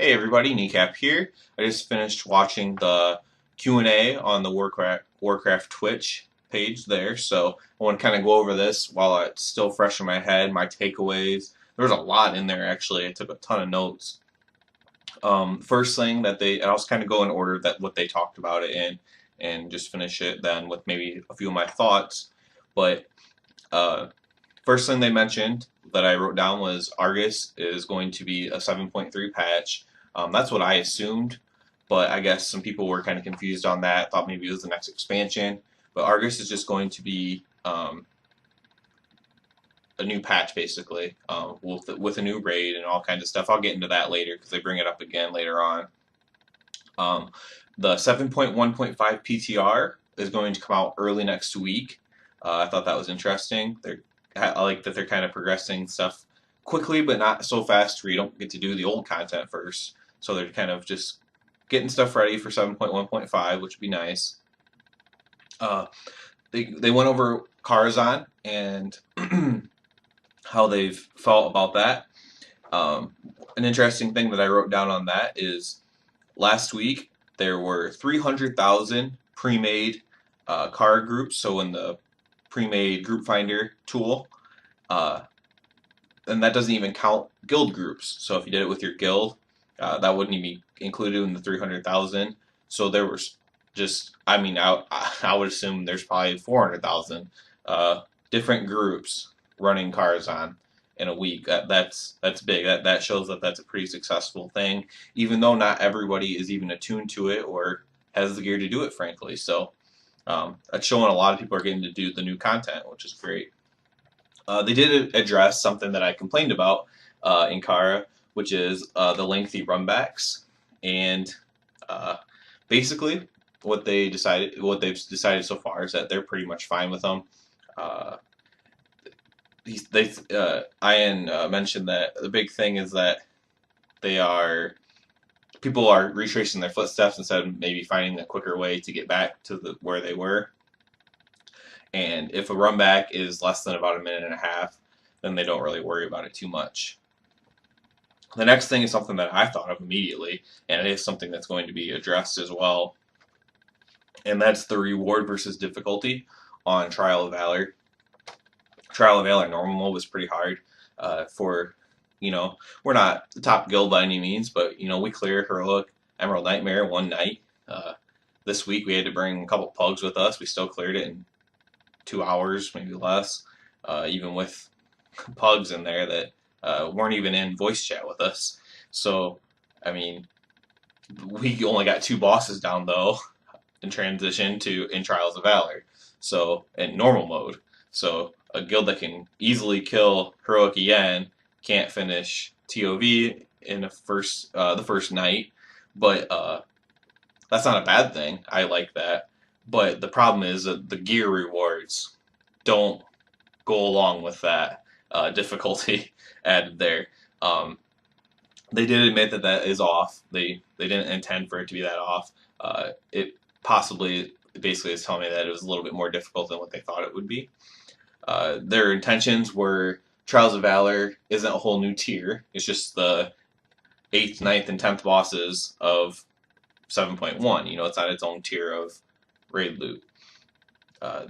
Hey everybody, Kneecap here. I just finished watching the Q&A on the Warcraft Twitch page there, so I want to kind of go over this while it's still fresh in my head, my takeaways. There was a lot in there actually. I took a ton of notes. First thing that and I'll just kind of go in order that what they talked about it in, and just finish it then with maybe a few of my thoughts. But uh, first thing they mentioned that I wrote down was Argus is going to be a 7.3 patch. That's what I assumed, but I guess some people were kind of confused on that, thought maybe it was the next expansion. But Argus is just going to be a new patch, basically, with a new raid and all kinds of stuff. I'll get into that later because they bring it up again later on. The 7.1.5 PTR is going to come out early next week. I thought that was interesting. I like that they're kind of progressing stuff quickly, but not so fast where you don't get to do the old content first. So they're kind of just getting stuff ready for 7.1.5, which would be nice. They went over Karazhan and how they've felt about that. An interesting thing that I wrote down on that is last week there were 300,000 pre-made card groups. So in the pre-made group finder tool, and that doesn't even count guild groups. So if you did it with your guild, that wouldn't even be included in the 300,000. So there was just, I mean, I would assume there's probably 400,000 different groups running Karazhan in a week. That's big. That shows that that's a pretty successful thing, even though not everybody is even attuned to it or has the gear to do it, frankly. So that's showing a lot of people are getting to do the new content, which is great. They did address something that I complained about in Kara, which is the lengthy runbacks, and basically what they've decided so far is that they're pretty much fine with them. Ian mentioned that the big thing is that people are retracing their footsteps instead of maybe finding a quicker way to get back to where they were. And if a run back is less than about a minute and a half, then they don't really worry about it too much. The next thing is something that I thought of immediately, and it is something that's going to be addressed as well, and that's the reward versus difficulty on Trial of Valor. Trial of Valor normal mode was pretty hard we're not the top guild by any means, but we cleared Heroic Emerald Nightmare one night. This week we had to bring a couple pugs with us. We still cleared it in 2 hours, maybe less, even with pugs in there that weren't even in voice chat with us. So, I mean, we only got 2 bosses down though in transition to in Trials of Valor. So, in normal mode. So, a guild that can easily kill Heroic EN can't finish TOV in the first night, but that's not a bad thing. I like that. But the problem is that the gear rewards don't go along with that difficulty added there. They did admit that that is off. They didn't intend for it to be that off. It basically is telling me that it was a little bit more difficult than what they thought it would be. Their intentions were Trials of Valor isn't a whole new tier. It's just the 8th, 9th, and 10th bosses of 7.1. It's not its own tier of raid loot.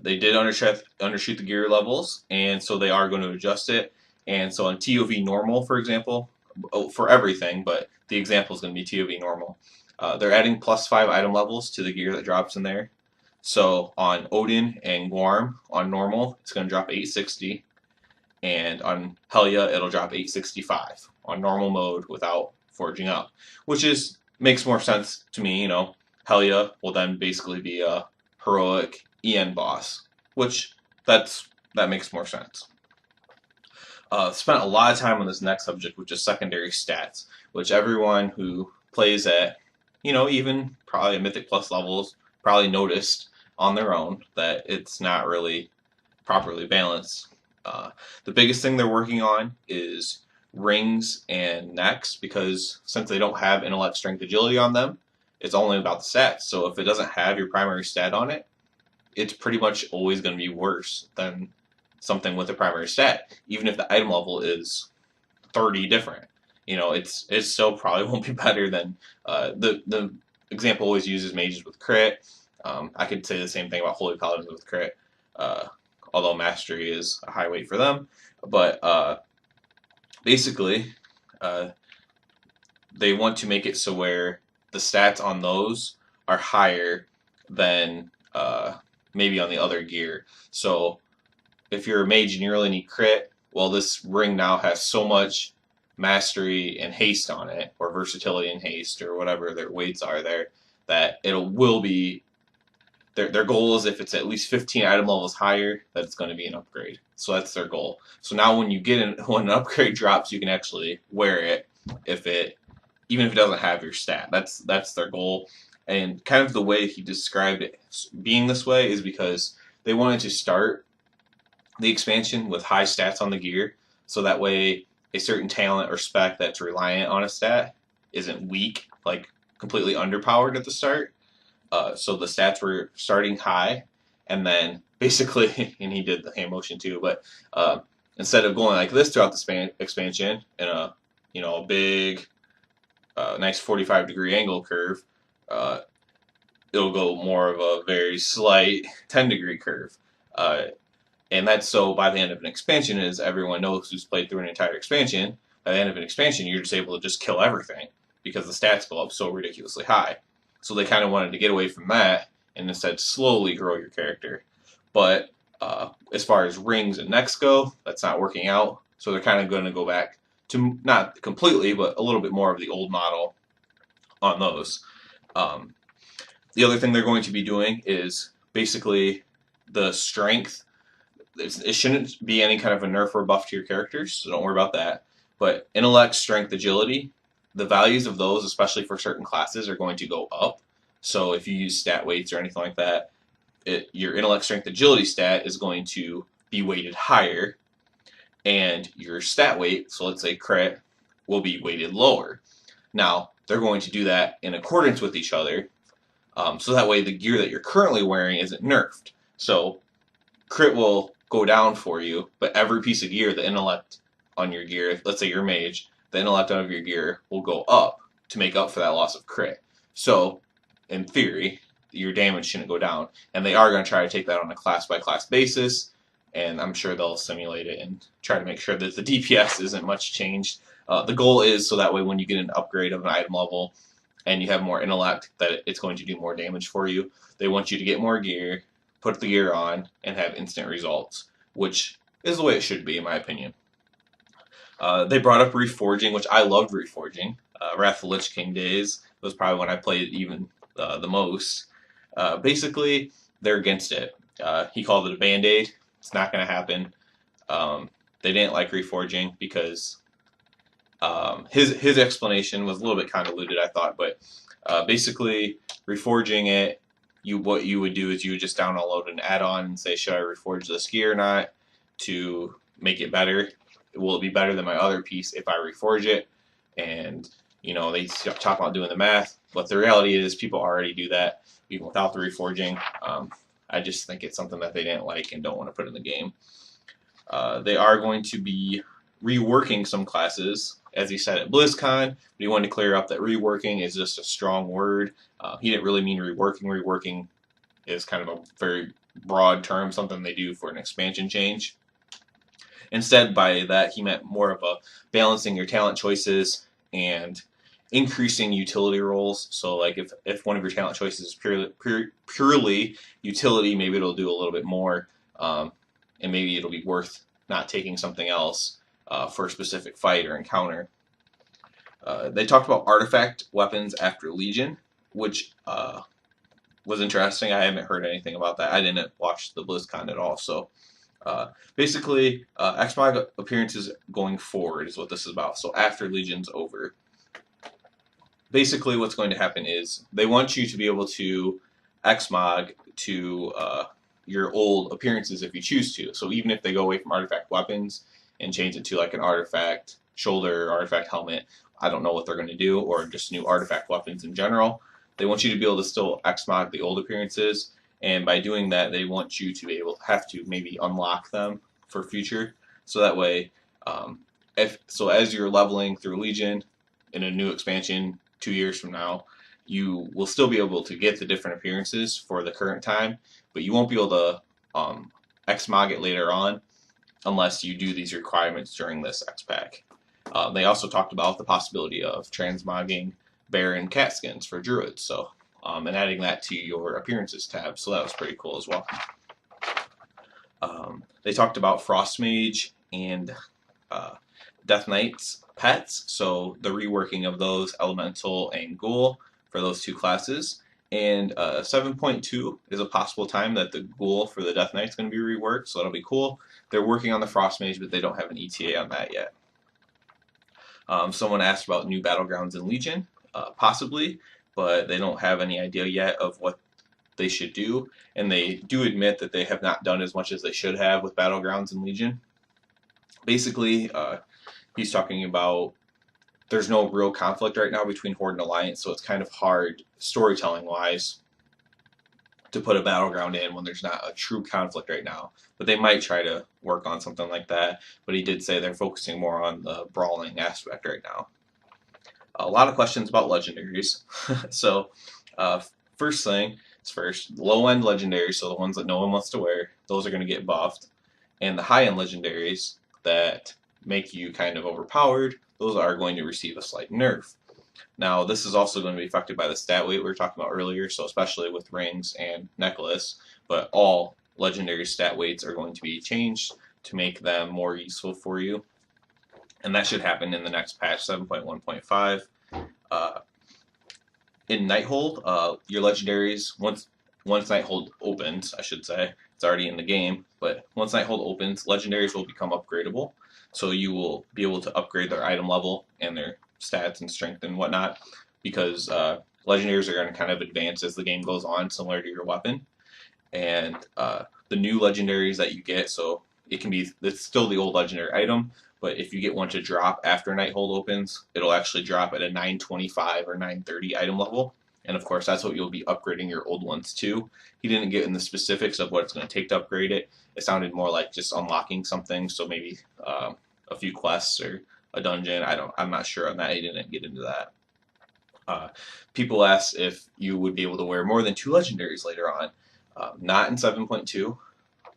They did undershoot the gear levels, and so they are going to adjust it. And so on TOV normal, for example, for everything, but the example is going to be TOV normal. They're adding +5 item levels to the gear that drops in there. So on Odin and Guarm, on normal, it's going to drop 860. And on Helya, it'll drop 865 on normal mode without forging up, which makes more sense to me. Helya will then basically be a heroic EN boss, which that makes more sense. Spent a lot of time on this next subject, which is secondary stats, which everyone who plays at, even probably at Mythic Plus levels, probably noticed on their own that it's not really properly balanced. The biggest thing they're working on is rings and necks, because since they don't have intellect, strength, agility on them, it's only about the stats. So if it doesn't have your primary stat on it, it's pretty much always going to be worse than something with a primary stat, even if the item level is 30 different. it still probably won't be better than the example always uses mages with crit. I could say the same thing about holy paladins with crit, uh, although mastery is a high weight for them. But basically, uh, they want to make it so where the stats on those are higher than maybe on the other gear. So if you're a mage and you really need crit, well, this ring now has so much mastery and haste on it, or versatility and haste, or whatever their weights are there, that it will be. Their goal is if it's at least 15 item levels higher, that it's going to be an upgrade. So that's their goal. So now when you get when an upgrade drops, you can actually wear it if it even if it doesn't have your stat. That's their goal. And kind of the way he described it being this way is because they wanted to start the expansion with high stats on the gear, so that way a certain talent or spec that's reliant on a stat isn't weak, like completely underpowered at the start. So the stats were starting high, and then basically, and he did the hand motion too, but instead of going like this throughout the expansion in a a big, nice 45-degree angle curve, uh, it'll go more of a very slight 10-degree curve. And that's so by the end of an expansion, as everyone knows who's played through an entire expansion, by the end of an expansion, you're just able to just kill everything because the stats go up so ridiculously high. So they kind of wanted to get away from that and instead slowly grow your character. But as far as rings and necks go, that's not working out. So they're kind of going to go back to not completely, but a little bit more of the old model on those. The other thing they're going to be doing is basically the strength. It shouldn't be any kind of a nerf or buff to your characters, so don't worry about that. But intellect, strength, agility, the values of those, especially for certain classes, are going to go up. So if you use stat weights or anything like that, your intellect, strength, agility stat is going to be weighted higher, and your stat weight, so let's say crit, will be weighted lower. Now, they're going to do that in accordance with each other, so that way the gear that you're currently wearing isn't nerfed. So crit will go down for you, but every piece of gear, the intellect on your gear, let's say you're mage, the intellect of your gear will go up to make up for that loss of crit. So, in theory, your damage shouldn't go down. And they are going to try to take that on a class-by-class basis, and I'm sure they'll simulate it and try to make sure that the DPS isn't much changed. The goal is so that way when you get an upgrade of an item level and you have more intellect, that it's going to do more damage for you. They want you to get more gear, put the gear on, and have instant results, which is the way it should be, in my opinion. They brought up reforging, which I loved reforging. Wrath of the Lich King days was probably when I played even the most. Basically, they're against it. He called it a band-aid. It's not going to happen. They didn't like reforging because his explanation was a little bit convoluted, I thought, but basically, reforging it, what you would do is you would just download an add-on and say, should I reforge this gear or not to make it better? Will it be better than my other piece if I reforge it? And they talk about doing the math, but the reality is people already do that even without the reforging. I just think it's something that they didn't like and don't want to put in the game. They are going to be reworking some classes, as he said at BlizzCon, but he wanted to clear up that reworking is just a strong word. He didn't really mean reworking. Reworking is kind of a very broad term, something they do for an expansion change. Instead, by that, he meant more of a balancing your talent choices and increasing utility roles. So, like if one of your talent choices is purely utility, maybe it'll do a little bit more, and maybe it'll be worth not taking something else for a specific fight or encounter. They talked about artifact weapons after Legion, which was interesting. I haven't heard anything about that. I didn't watch the BlizzCon at all, so basically, Xmog appearances going forward is what this is about. So after Legion's over, basically what's going to happen is they want you to be able to Xmog to your old appearances if you choose to. So even if they go away from artifact weapons and change it to like an artifact shoulder, artifact helmet, I don't know what they're going to do, or just new artifact weapons in general. They want you to be able to still Xmog the old appearances, and by doing that, they want you to be able have to maybe unlock them for future, so that way as you're leveling through Legion in a new expansion 2 years from now, you will still be able to get the different appearances for the current time, but you won't be able to Xmog it later on unless you do these requirements during this X pack. They also talked about the possibility of transmogging bear and cat skins for druids, so and adding that to your appearances tab, so that was pretty cool as well. They talked about Frost Mage and Death Knight's pets, so the reworking of those Elemental and Ghoul for those two classes. And 7.2 is a possible time that the Ghoul for the Death Knight is going to be reworked, so that'll be cool. They're working on the Frost Mage, but they don't have an ETA on that yet. Someone asked about new battlegrounds in Legion, possibly, but they don't have any idea yet of what they should do, and they do admit that they have not done as much as they should have with battlegrounds in Legion. Basically, he's talking about there's no real conflict right now between Horde and Alliance, so it's kind of hard storytelling-wise to put a battleground in when there's not a true conflict right now. But they might try to work on something like that. But he did say they're focusing more on the brawling aspect right now. A lot of questions about legendaries. So first thing is first, low-end legendaries, so the ones that no one wants to wear, those are going to get buffed. And the high-end legendaries that make you kind of overpowered, those are going to receive a slight nerf. Now, this is also going to be affected by the stat weight we were talking about earlier, so especially with rings and necklace, but all legendary stat weights are going to be changed to make them more useful for you. And that should happen in the next patch, 7.1.5. In Nighthold, your legendaries, once Nighthold opens, I should say, it's already in the game, but once Nighthold opens, legendaries will become upgradable. So you will be able to upgrade their item level and their stats and strength and whatnot, because legendaries are going to kind of advance as the game goes on, similar to your weapon. And the new legendaries that you get, so it's still the old legendary item, but if you get one to drop after Nighthold opens, it'll actually drop at a 925 or 930 item level. And of course, that's what you'll be upgrading your old ones to. He didn't get in the specifics of what it's going to take to upgrade it. It sounded more like just unlocking something, so maybe a few quests or a dungeon. I'm not sure on that. He didn't get into that. People asked if you would be able to wear more than 2 legendaries later on. Not in 7.2.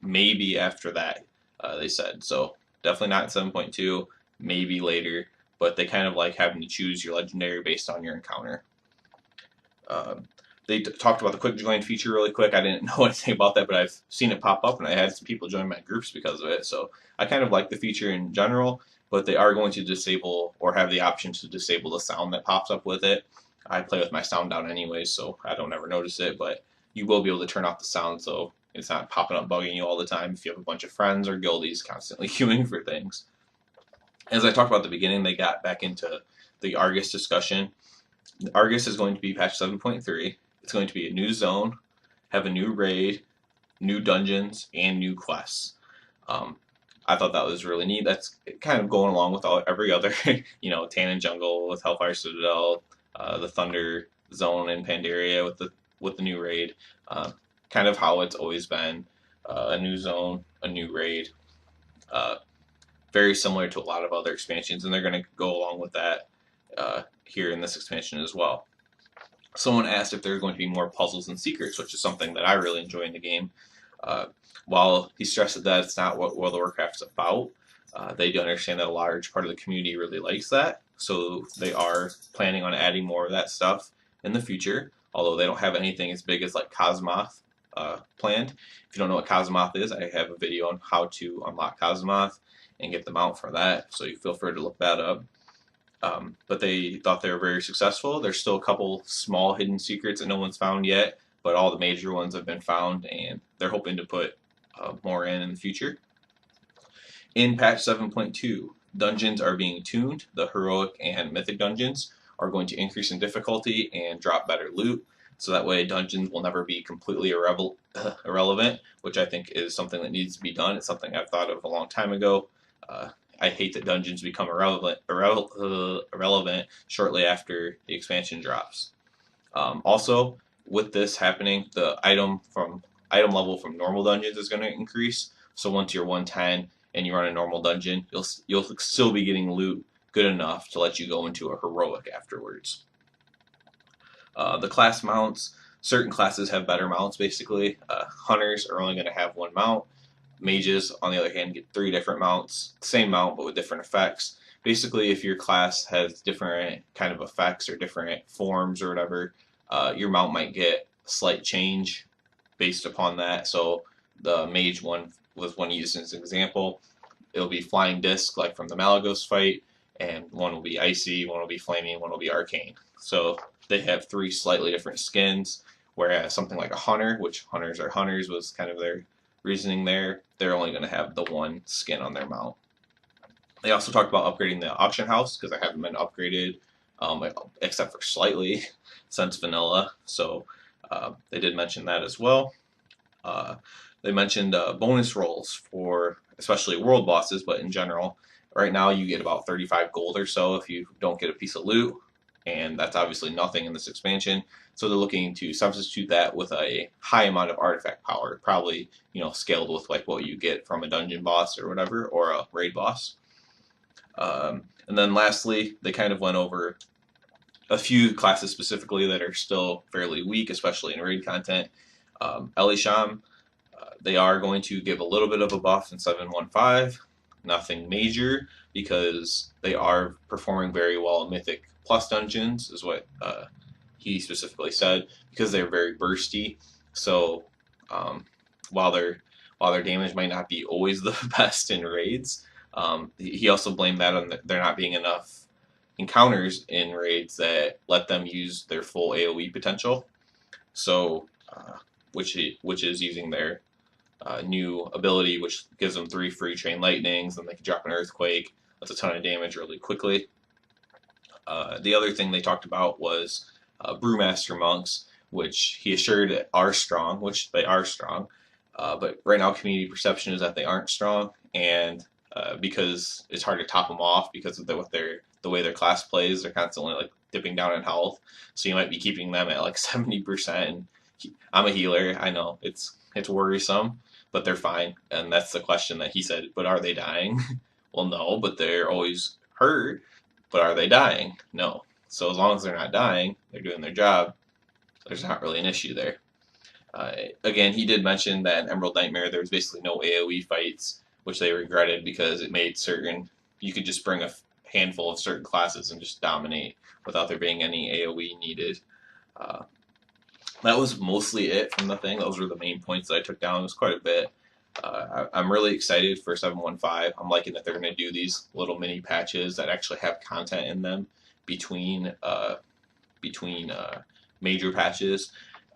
Maybe after that, they said. So definitely not in 7.2. Maybe later. But they kind of like having to choose your legendary based on your encounter. They talked about the quick join feature really quick. I didn't know anything about that, but I've seen it pop up, and I had some people join my groups because of it. So I kind of like the feature in general, but they are going to disable or have the option to disable the sound that pops up with it. I play with my sound down anyways, so I don't ever notice it, but you will be able to turn off the sound so it's not popping up bugging you all the time if you have a bunch of friends or guildies constantly queuing for things. As I talked about at the beginning, they got back into the Argus discussion. Argus is going to be patch 7.3. It's going to be a new zone, have a new raid, new dungeons, and new quests. I thought that was really neat. That's kind of going along with every other, Tannin Jungle with Hellfire Citadel, the Thunder Zone in Pandaria with the new raid. Kind of how it's always been. A new zone, a new raid. Very similar to a lot of other expansions, and they're going to go along with that here in this expansion as well. Someone asked if there's going to be more puzzles and secrets, which is something that I really enjoy in the game. While he stressed that it's not what World of Warcraft's about, they do understand that a large part of the community really likes that, so they are planning on adding more of that stuff in the future, although they don't have anything as big as like Cosmoth planned. If you don't know what Cosmoth is, I have a video on how to unlock Cosmoth and get the mount for that, so you feel free to look that up. But they thought they were very successful. There's still a couple small hidden secrets that no one's found yet, but all the major ones have been found, and they're hoping to put more in the future. In patch 7.2, dungeons are being tuned. The heroic and mythic dungeons are going to increase in difficulty and drop better loot, so that way dungeons will never be completely irrelevant, which I think is something that needs to be done. It's something I've thought of a long time ago. I hate that dungeons become irrelevant shortly after the expansion drops. Also, with this happening, the item level from normal dungeons is going to increase. So once you're 110 and you run a normal dungeon, you'll still be getting loot good enough to let you go into a heroic afterwards. The class mounts, certain classes have better mounts basically. Hunters are only going to have one mount. Mages, on the other hand, get 3 different mounts, same mount but with different effects. Basically, if your class has different kind of effects or different forms or whatever, your mount might get a slight change based upon that. So the mage one was one used as an example. It'll be flying disc like from the Malagos fight, and one will be icy, one will be flaming, one will be arcane. So they have 3 slightly different skins, whereas something like a hunter, which hunters are hunters, was kind of their reasoning there, they're only going to have the 1 skin on their mount. They also talked about upgrading the auction house because I haven't been upgraded except for slightly since vanilla. So they did mention that as well. They mentioned bonus rolls for especially world bosses, but in general, right now you get about 35 gold or so if you don't get a piece of loot, and that's obviously nothing in this expansion. So they're looking to substitute that with a high amount of artifact power, probably scaled with like what you get from a dungeon boss or whatever, or a raid boss. And then lastly, they kind of went over a few classes specifically that are still fairly weak, especially in raid content. Elisham, they are going to give a little bit of a buff in 7.15, nothing major, because they are performing very well in Mythic Plus dungeons, is what he specifically said, because they're very bursty. So while their damage might not be always the best in raids, he also blamed that on there not being enough encounters in raids that let them use their full AoE potential. So which is using their new ability, which gives them 3 free chain lightnings, and they can drop an earthquake. That's a ton of damage really quickly. The other thing they talked about was brewmaster monks, which he assured are strong, which they are strong. But right now, community perception is that they aren't strong, and because it's hard to top them off because of the way their class plays, they're constantly like dipping down in health. So you might be keeping them at like 70%. And I'm a healer. I know it's worrisome, but they're fine. And that's the question that he said. But are they dying? Well, no. But they're always hurt. But are they dying? No. So as long as they're not dying, they're doing their job. There's not really an issue there. Again, he did mention that in Emerald Nightmare there was basically no AoE fights, which they regretted because it made certain you could just bring a handful of certain classes and just dominate without there being any AoE needed. That was mostly it from the thing. Those were the main points that I took down. It was quite a bit. I'm really excited for 7.15. I'm liking that they're going to do these little mini patches that actually have content in them between major patches,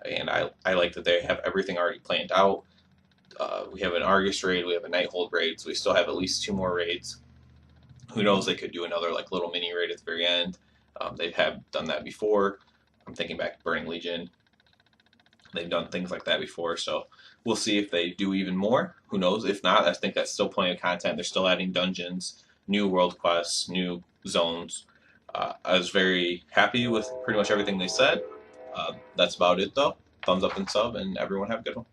and I like that they have everything already planned out. We have an Argus raid, we have a Nighthold raid, so we still have at least 2 more raids. Who knows, they could do another like little mini raid at the very end. They have done that before. I'm thinking back to Burning Legion. They've done things like that before, so we'll see if they do even more. Who knows? If not, I think that's still plenty of content. They're still adding dungeons, new world quests, new zones. I was very happy with pretty much everything they said. That's about it, though. Thumbs up and sub, and everyone have a good one.